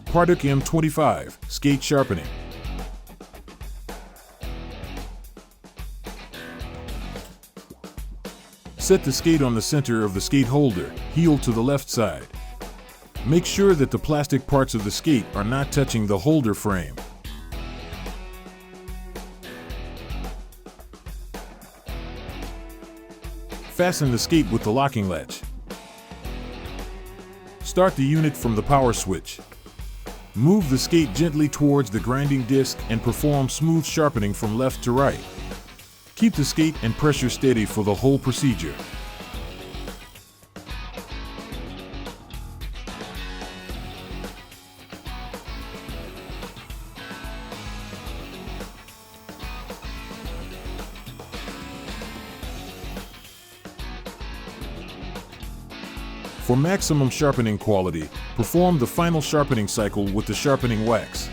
Parduc M25 Skate Sharpening. Set the skate on the center of the skate holder, heel to the left side. Make sure that the plastic parts of the skate are not touching the holder frame. Fasten the skate with the locking latch. Start the unit from the power switch. Move the skate gently towards the grinding disc and perform smooth sharpening from left to right. Keep the skate and pressure steady for the whole procedure. For maximum sharpening quality, perform the final sharpening cycle with the sharpening wax.